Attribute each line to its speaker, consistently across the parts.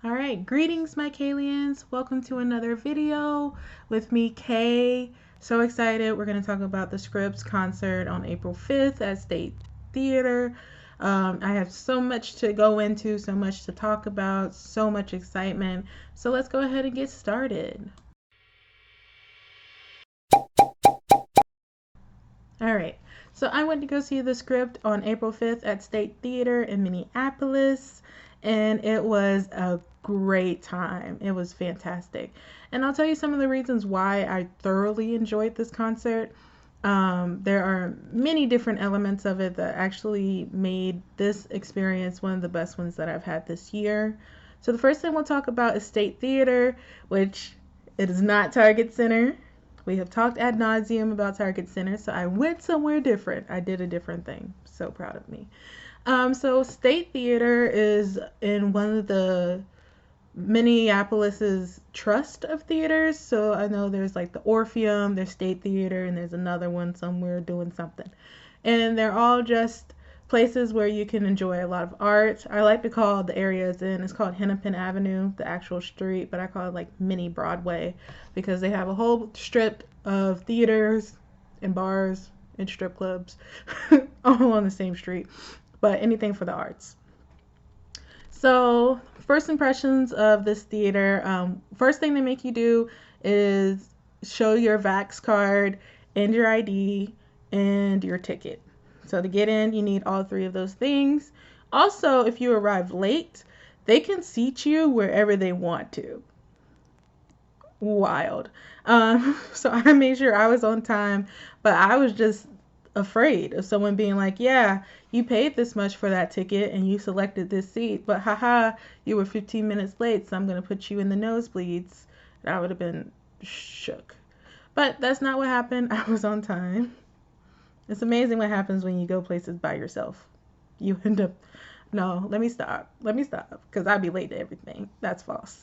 Speaker 1: All right, greetings, my Kalians. Welcome to another video with me, Kay. So excited. We're going to talk about the Scripps concert on April 5th at State Theater. I have so much to go into, so much to talk about, so much excitement. So let's go ahead and get started. All right. So I went to go see the Script on April 5th at State Theater in Minneapolis, and it was a great time. It was fantastic. And I'll tell you some of the reasons why I thoroughly enjoyed this concert. There are many different elements of it that actually made this experience one of the best ones that I've had this year. So the first thing we'll talk about is State Theater, which it is not Target Center. We have talked ad nauseum about Target Center, so I went somewhere different. I did a different thing. So proud of me. So State Theater is in one of the Minneapolis's trust of theaters. So I know there's like the Orpheum, there's State Theater, and there's another one somewhere doing something. And they're all just places where you can enjoy a lot of art. I like to call the areas in, it's called Hennepin Avenue, the actual street, but I call it like mini Broadway because they have a whole strip of theaters and bars and strip clubs all on the same street, but anything for the arts. So, first impressions of this theater. First thing they make you do is show your Vax card and your ID and your ticket. So, to get in, you need all three of those things. Also, if you arrive late, they can seat you wherever they want to. Wild. So, I made sure I was on time, but I was just afraid of someone being like, yeah, you paid this much for that ticket and you selected this seat, but haha, you were 15 minutes late, so I'm going to put you in the nosebleeds. I would have been shook. But that's not what happened. I was on time. It's amazing what happens when you go places by yourself. You end up, no, let me stop. Because I'd be late to everything. That's false.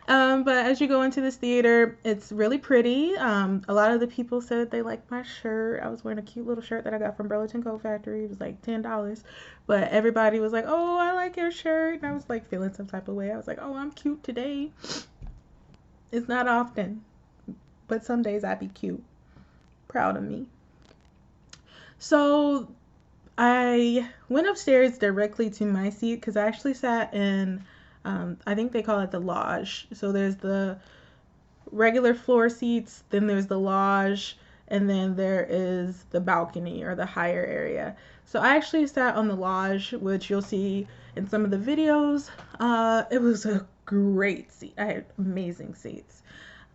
Speaker 1: But as you go into this theater, it's really pretty. A lot of the people said they liked my shirt. I was wearing a cute little shirt that I got from Burlington Coat Factory. It was like $10. But everybody was like, oh, I like your shirt. And I was like feeling some type of way. I was like, oh, I'm cute today. It's not often, but some days I be cute. Proud of me. So I went upstairs directly to my seat because I actually sat in, I think they call it the lodge. So there's the regular floor seats, then there's the lodge, and then there is the balcony or the higher area. So I actually sat on the lodge, which you'll see in some of the videos. It was a great seat. I had amazing seats.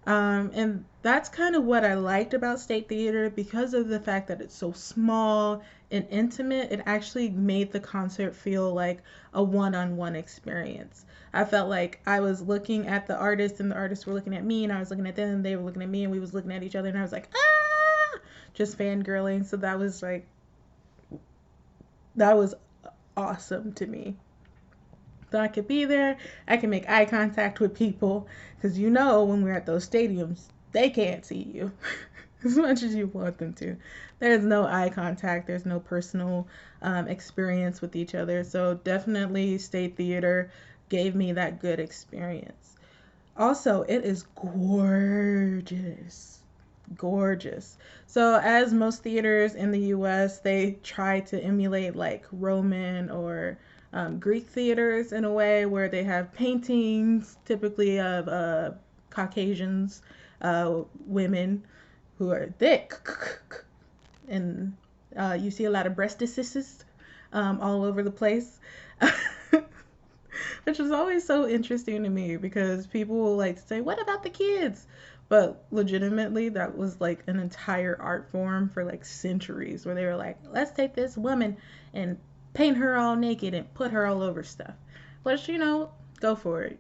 Speaker 1: And that's kind of what I liked about State Theater because of the fact that it's so small and intimate. It actually made the concert feel like a one-on-one experience. I felt like I was looking at the artists and the artists were looking at me and I was looking at them and they were looking at me and we was looking at each other and I was like, ah, just fangirling. So that was awesome to me. So I could be there, I can make eye contact with people, because when we're at those stadiums, they can't see you as much as you want them to. There's no eye contact, there's no personal experience with each other. So definitely State Theater gave me that good experience. Also, it is gorgeous. Gorgeous. So, as most theaters in the US, they try to emulate like Roman or Greek theaters in a way where they have paintings, typically of Caucasians, women who are thick, and you see a lot of breastises all over the place. Which is always so interesting to me because people will like say, what about the kids? But legitimately, that was like an entire art form for like centuries where they were like, let's take this woman and paint her all naked and put her all over stuff. But go for it,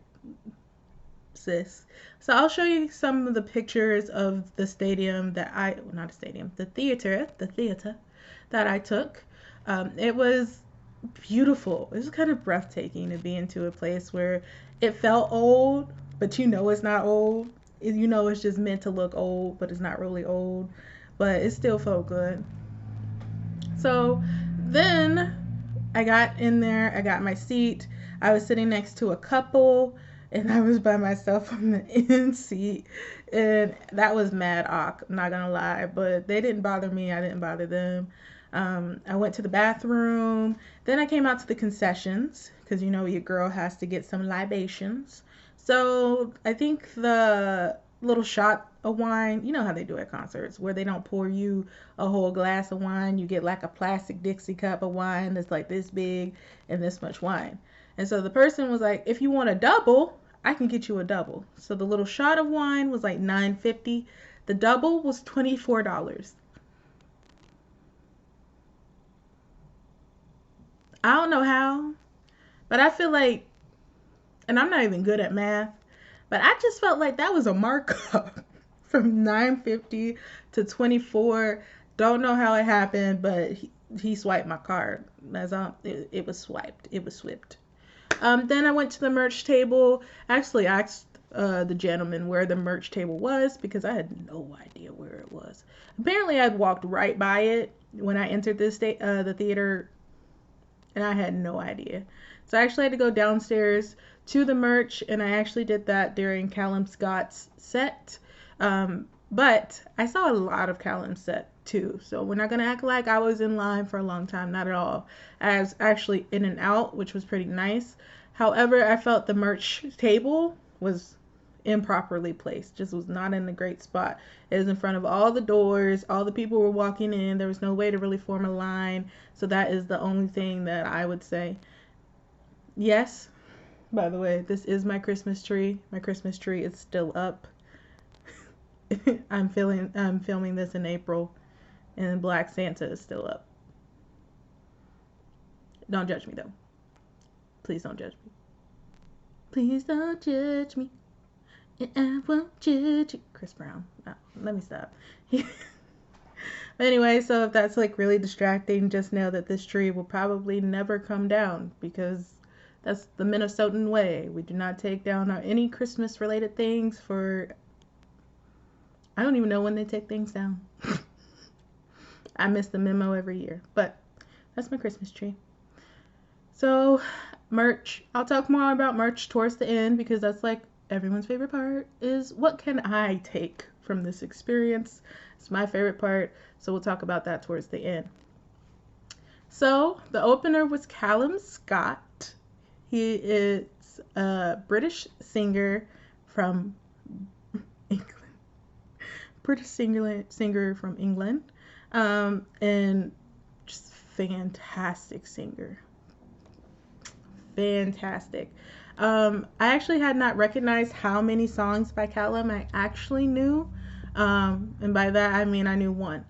Speaker 1: sis. So I'll show you some of the pictures of the stadium not a stadium, the theater that I took. It was beautiful. It was kind of breathtaking to be into a place where it felt old, but it's not old. It's just meant to look old, but it's not really old. But it still felt good. So then I got in there, I got my seat. I was sitting next to a couple, and I was by myself on the end seat, and that was mad awk. I'm not gonna lie, but they didn't bother me. I didn't bother them. I went to the bathroom. Then I came out to the concessions because you know your girl has to get some libations. So I think the little shot of wine, you know how they do at concerts, where they don't pour you a whole glass of wine. You get like a plastic Dixie cup of wine that's like this big and this much wine. And so the person was like, if you want a double, I can get you a double. So the little shot of wine was like $9.50. The double was $24. I don't know how, but I feel like, and I'm not even good at math, but I just felt like that was a markup from 9.50 to 24. Don't know how it happened, but he swiped my card. It was swiped. It was swipped. Then I went to the merch table. Actually, I asked the gentleman where the merch table was because I had no idea where it was. Apparently, I'd walked right by it when I entered the theater, and I had no idea. So I actually had to go downstairs to the merch, and I actually did that during Callum Scott's set. But I saw a lot of Callum's set too, so we're not gonna act like I was in line for a long time. Not at all. I was actually in and out, which was pretty nice. However, I felt the merch table was improperly placed. Just was not in a great spot. It was in front of all the doors. All the people were walking in. There was no way to really form a line. So that is the only thing that I would say. Yes, by the way, this is my Christmas tree. My Christmas tree is still up. I'm filming this in April, and Black Santa is still up. Don't judge me though. Please don't judge me. Please don't judge me. I won't judge you. Chris Brown. No, let me stop. But anyway, so if that's like really distracting, just know that this tree will probably never come down because that's the Minnesotan way. We do not take down any Christmas related things for, I don't even know when they take things down. I miss the memo every year, but that's my Christmas tree. So merch, I'll talk more about merch towards the end because that's like everyone's favorite part is what can I take from this experience. It's my favorite part, so we'll talk about that towards the end. So the opener was Callum Scott. He is a British singer from England. British singer from England, and just fantastic singer. Fantastic. I actually had not recognized how many songs by Callum I actually knew. And by that I mean I knew one.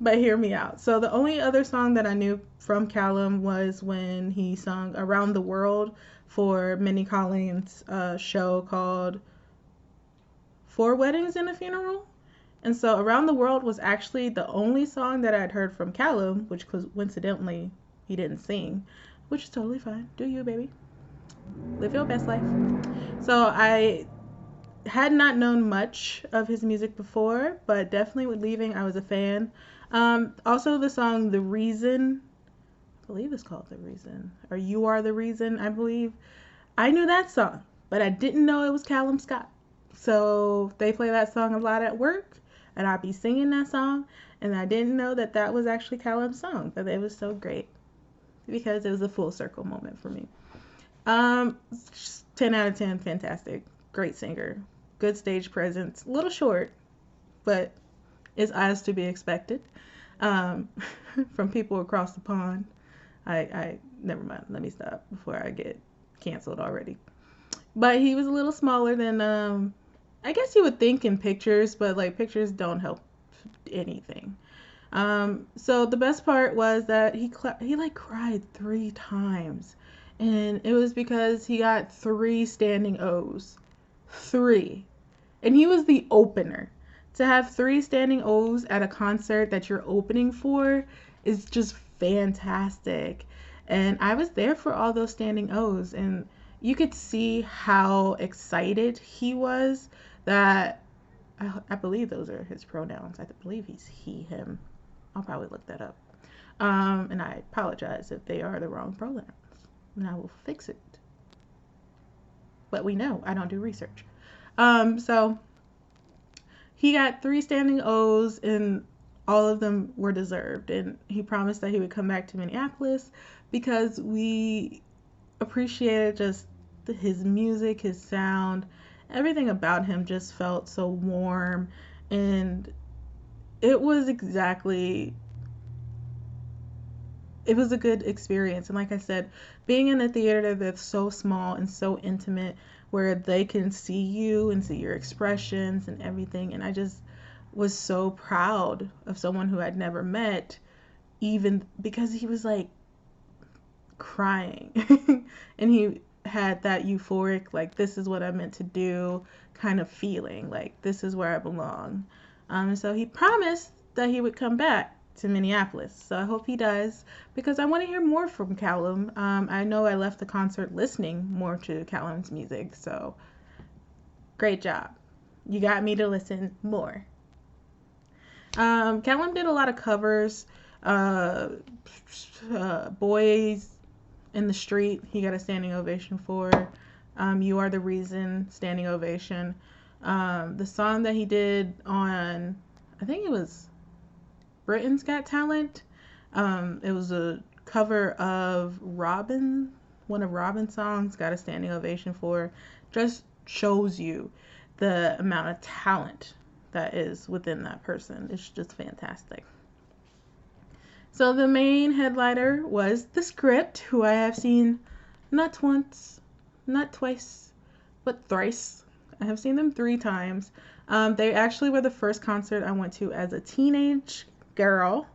Speaker 1: But hear me out. So the only other song that I knew from Callum was when he sung Around the World for Minnie Collins' show called Four Weddings and a Funeral. And so Around the World was actually the only song that I'd heard from Callum, which coincidentally he didn't sing, which is totally fine. Do you, baby? Live your best life. So I had not known much of his music before, but definitely with Leaving, I was a fan. Also the song The Reason, I believe it's called The Reason, or You Are the Reason, I believe. I knew that song, but I didn't know it was Callum Scott. So they play that song a lot at work, and I'd be singing that song, and I didn't know that that was actually Callum's song, but it was so great because it was a full circle moment for me. 10 out of 10, fantastic. Great singer. Good stage presence. A little short, but is as to be expected. From people across the pond. I never mind. Let me stop before I get canceled already. But he was a little smaller than I guess you would think in pictures, but like pictures don't help anything. So the best part was that he like cried 3 times, and it was because he got 3 standing O's. 3. And he was the opener. To have 3 standing O's at a concert that you're opening for is just fantastic. And I was there for all those standing O's, and you could see how excited he was that I believe those are his pronouns. I believe he's he, him. I'll probably look that up. And I apologize if they are the wrong pronouns. and I will fix it. But we know I don't do research. So he got 3 standing O's, and all of them were deserved. And he promised that he would come back to Minneapolis because we appreciated just his music, his sound, everything about him just felt so warm. And it was exactly, it was a good experience. And like I said, being in a theater that's so small and so intimate, where they can see you and see your expressions and everything. And I just was so proud of someone who I'd never met, even because he was like crying and he had that euphoric, like, this is what I meant to do kind of feeling, like, this is where I belong. And so he promised that he would come back to Minneapolis. So I hope he does, because I want to hear more from Callum. I know I left the concert listening more to Callum's music, so great job. You got me to listen more. Callum did a lot of covers. Boys in the Street, he got a standing ovation for. You Are the Reason, standing ovation. The song that he did on, I think it was Britain's Got Talent. It was a cover of Robin, one of Robin's songs, got a standing ovation for. Just shows you the amount of talent that is within that person. It's just fantastic. So the main headliner was The Script, who I have seen not once, not twice, but thrice. I have seen them 3 times. They actually were the first concert I went to as a teenage girl.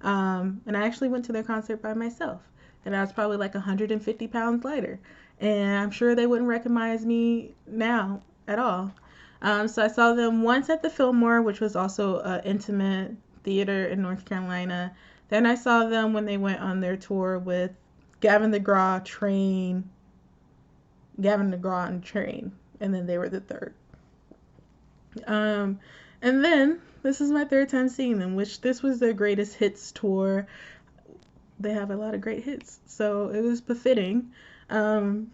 Speaker 1: And I actually went to their concert by myself. And I was probably like 150 pounds lighter. And I'm sure they wouldn't recognize me now at all. So I saw them once at the Fillmore, which was also an intimate theater in North Carolina. Then I saw them when they went on their tour with Gavin DeGraw and Train. And then they were the third. And then this is my 3rd time seeing them, which this was their greatest hits tour. They have a lot of great hits, so it was befitting. I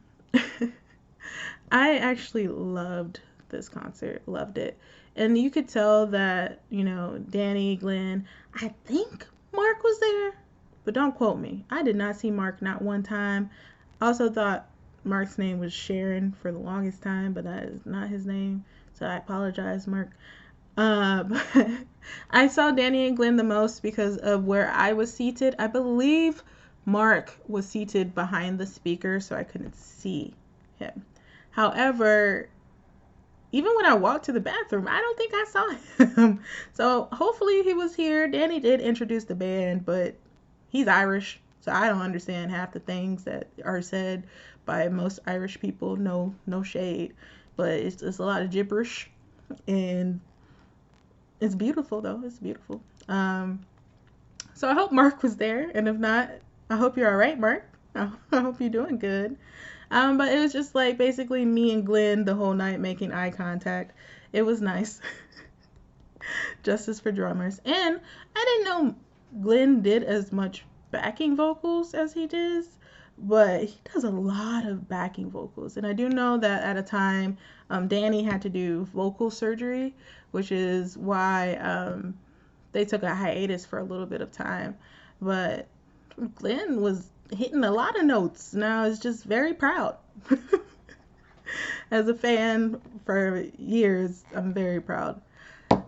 Speaker 1: actually loved this concert, loved it. And you could tell that, Danny, Glenn, I think Mark was there, but don't quote me. I did not see Mark not one time. I also thought Mark's name was Sharon for the longest time, but that is not his name, so I apologize, Mark. But I saw Danny and Glenn the most because of where I was seated. I believe Mark was seated behind the speaker, so I couldn't see him. However, even when I walked to the bathroom, I don't think I saw him. So hopefully he was here. Danny did introduce the band, but he's Irish, so I don't understand half the things that are said by most Irish people. No shade, but it's a lot of gibberish, and it's beautiful though. It's beautiful. So I hope Mark was there, and if not, I hope you're all right, Mark. I hope you're doing good. But it was just like basically me and Glenn the whole night making eye contact. It was nice. Justice for drummers. And I didn't know Glenn did as much backing vocals as he does, but he does a lot of backing vocals. And I do know that at a time, Danny had to do vocal surgery, which is why they took a hiatus for a little bit of time. But Glenn was hitting a lot of notes, and I was just very proud. As a fan for years, I'm very proud.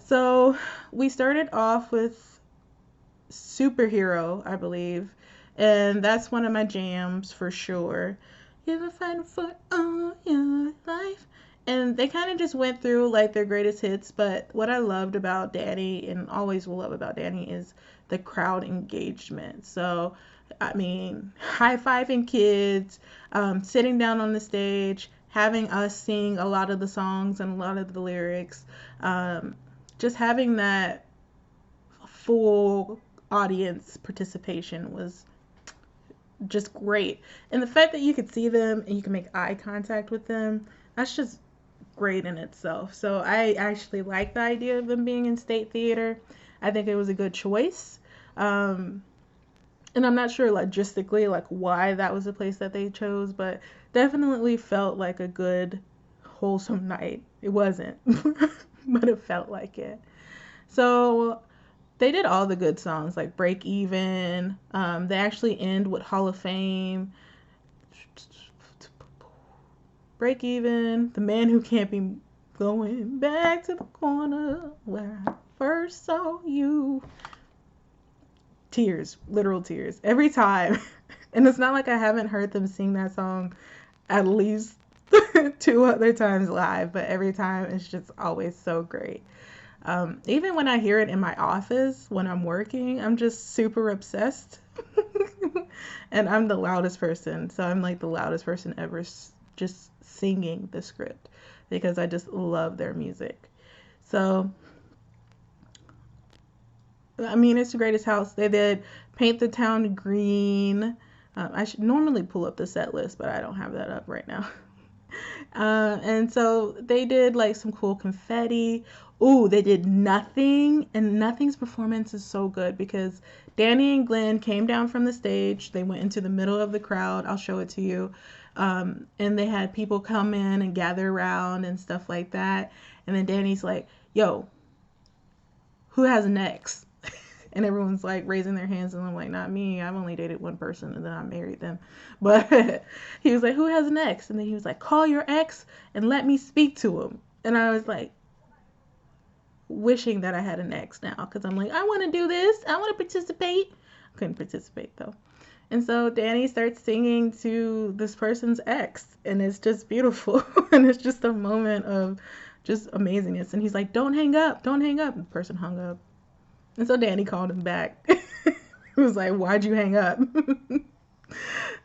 Speaker 1: So we started off with Superhero, I believe, and that's one of my jams for sure. You ever fight for all your life? And they kind of just went through like their greatest hits, but what I loved about Danny, and always will love about Danny, is the crowd engagement. So I mean, high-fiving kids, sitting down on the stage, having us sing a lot of the songs and a lot of the lyrics, just having that full audience participation was just great. And the fact that you could see them and you can make eye contact with them, that's just great in itself. So I actually like the idea of them being in State Theater. I think it was a good choice. And I'm not sure logistically like why that was the place that they chose, but definitely felt like a good wholesome night. It wasn't, but it felt like it. So they did all the good songs like Break Even. They actually end with Hall of Fame. Break Even, The Man Who Can't Be Going Back to the Corner Where I First Saw You. Tears, literal tears, every time. And it's not like I haven't heard them sing that song at least 2 other times live, but every time it's just always so great. Even when I hear it in my office when I'm working, I'm just super obsessed. And I'm the loudest person, so I'm like the loudest person ever just singing the script because I just love their music. So I mean, it's the greatest house. They did Paint the Town Green. I should normally pull up the set list, but I don't have that up right now. And so they did like some cool confetti. Ooh, they did Nothing, and Nothing's performance is so good because Danny and Glenn came down from the stage. They went into the middle of the crowd. I'll show it to you. And they had people come in and gather around and stuff like that. And then Danny's like, yo, who has an ex? And everyone's like raising their hands, and I'm like, not me. I've only dated one person, and then I married them. But he was like, who has an ex? And then he was like, call your ex and let me speak to him. And I was like, wishing that I had an ex now, because I'm like, I want to do this. I want to participate. I couldn't participate though. And so Danny starts singing to this person's ex, and it's just beautiful. And it's just a moment of just amazingness. And he's like, don't hang up, don't hang up. And the person hung up. And so Danny called him back. He was like, why'd you hang up?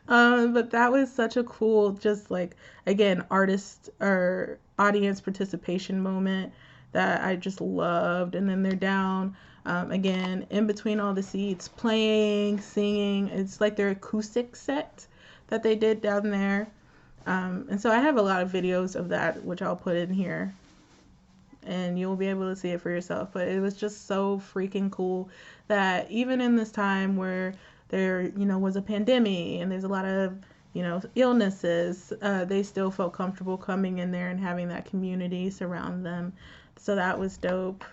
Speaker 1: But that was such a cool, just like, again, artist or audience participation moment that I just loved. And then they're down, again, in between all the seats, playing, singing. It's like their acoustic set that they did down there. And so I have a lot of videos of that, which I'll put in here, and you'll be able to see it for yourself. But it was just so freaking cool that even in this time where there, was a pandemic and there's a lot of, illnesses, they still felt comfortable coming in there and having that community surround them. So that was dope.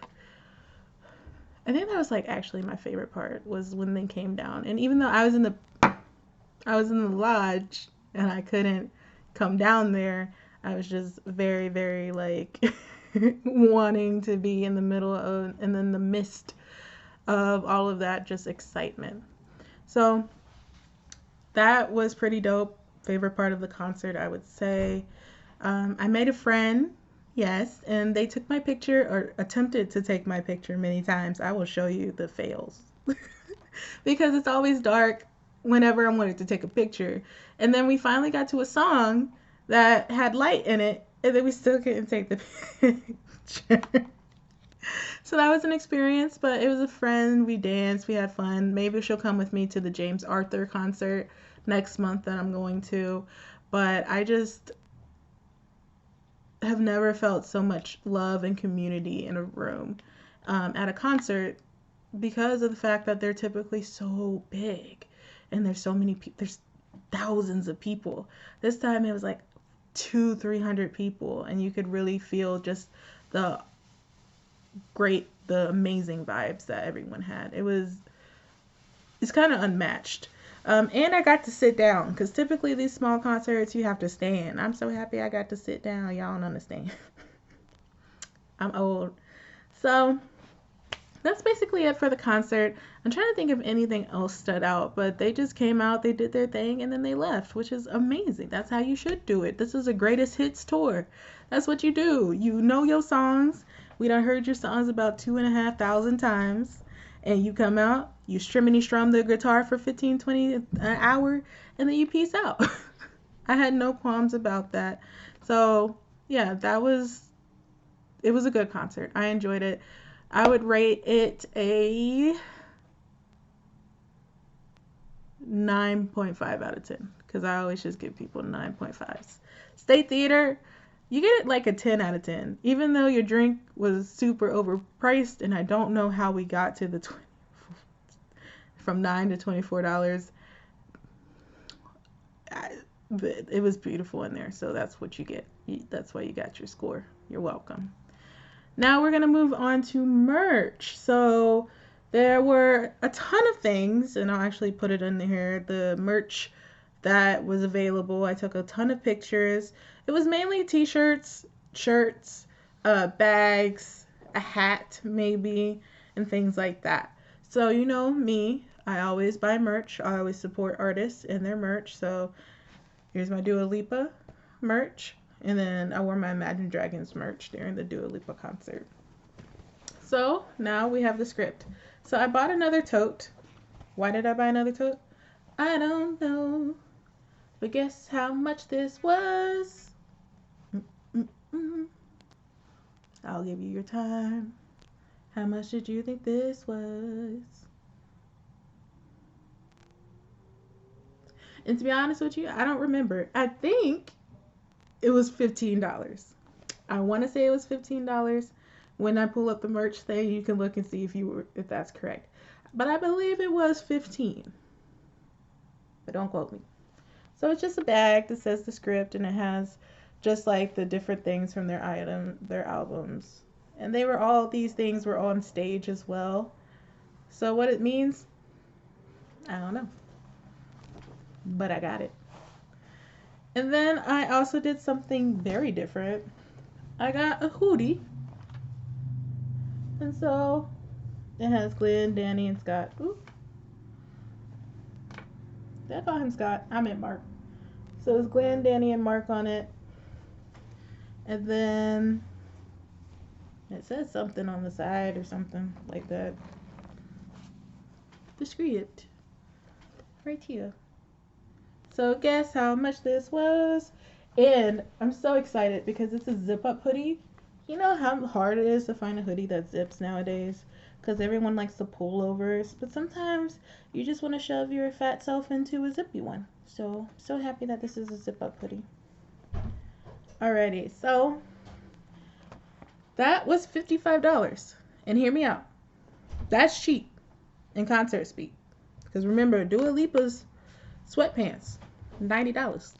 Speaker 1: I think that was like actually my favorite part was when they came down. And even though I was in the lodge and I couldn't come down there, I was just very, very like wanting to be in the middle of, and then the midst of all of that just excitement. So that was pretty dope. Favorite part of the concert, I would say. I made a friend, yes, and they took my picture, or attempted to take my picture many times. I will show you the fails. Because it's always dark whenever I wanted to take a picture. And then we finally got to a song that had light in it, and then we still couldn't take the picture. So that was an experience, but it was a friend. We danced, we had fun. Maybe she'll come with me to the James Arthur concert next month that I'm going to. But I just have never felt so much love and community in a room at a concert, because of the fact that they're typically so big and there's so many people. There's thousands of people. This time it was like 200-300 people, and you could really feel just the amazing vibes that everyone had. It's kind of unmatched. And I got to sit down, because typically these small concerts you have to stand. I'm so happy I got to sit down. Y'all don't understand. I'm old. So that's basically it for the concert. I'm trying to think if anything else stood out, but they just came out, they did their thing, and then they left, which is amazing. That's how you should do it. This is a greatest hits tour. That's what you do. You know your songs. We done heard your songs about 2,500 times, and you come out, you strum the guitar for 15-20 an hour, and then you peace out. I had no qualms about that. So yeah, it was a good concert. I enjoyed it. I would rate it a 9.5 out of 10, because I always just give people 9.5s. State Theater, you get it like a 10 out of 10, even though your drink was super overpriced, and I don't know how we got to the from $9 to $24. It was beautiful in there, so that's what you get. That's why you got your score. You're welcome. Now we're gonna move on to merch. So there were a ton of things, and I'll actually put it in here. The merch that was available. I took a ton of pictures. It was mainly t-shirts, shirts, bags, a hat maybe, and things like that. So you know me, I always buy merch. I always support artists and their merch. So here's my Dua Lipa merch. And then I wore my Imagine Dragons merch during the Dua Lipa concert. So now we have the script. So I bought another tote. Why did I buy another tote? I don't know. But guess how much this was? I'll give you your time. How much did you think this was? And to be honest with you, I don't remember. I think it was $15. I want to say it was $15. When I pull up the merch thing, you can look and see if that's correct. But I believe it was 15. But don't quote me. So it's just a bag that says the script, and it has just like the different things from their albums. And these things were on stage as well. So what it means, I don't know. But I got it. And then I also did something very different. I got a hoodie. And so it has Glenn, Danny, and Scott. Ooh. Did I call him Scott? I meant Mark. So it's Glenn, Danny, and Mark on it. And then it says something on the side or something like that. The script. Right here. So guess how much this was? And I'm so excited because it's a zip-up hoodie. You know how hard it is to find a hoodie that zips nowadays? Because everyone likes the pullovers. But sometimes you just want to shove your fat self into a zippy one. So happy that this is a zip-up hoodie. Alrighty, so that was $55. And hear me out. That's cheap in concert speak. Because remember, Dua Lipa's sweatpants, $90.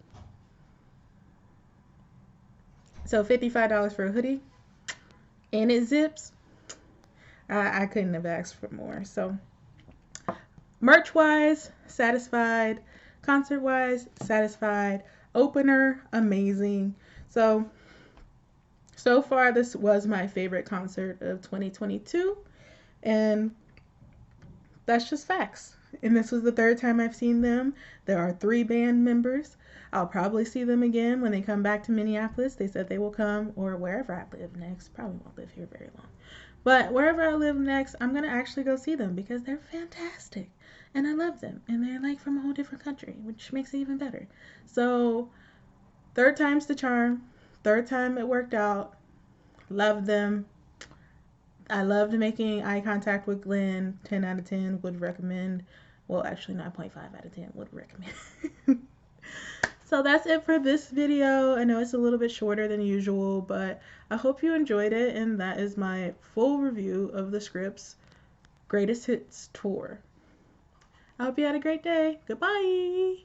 Speaker 1: So $55 for a hoodie. And it zips. I couldn't have asked for more. So merch-wise, satisfied. Concert-wise, satisfied. Opener, amazing. So far, this was my favorite concert of 2022. And that's just facts. And this was the third time I've seen them. There are 3 band members. I'll probably see them again when they come back to Minneapolis. They said they will come, or wherever I live next. Probably won't live here very long. But wherever I live next, I'm going to actually go see them because they're fantastic. And I love them. And they're like from a whole different country, which makes it even better. So, third time's the charm. Third time it worked out. Love them. I loved making eye contact with Glenn. 10 out of 10 would recommend. Well, actually 9.5 out of 10 would recommend. So that's it for this video. I know it's a little bit shorter than usual, but I hope you enjoyed it. And that is my full review of the Scripts Greatest Hits Tour. I hope you had a great day. Goodbye.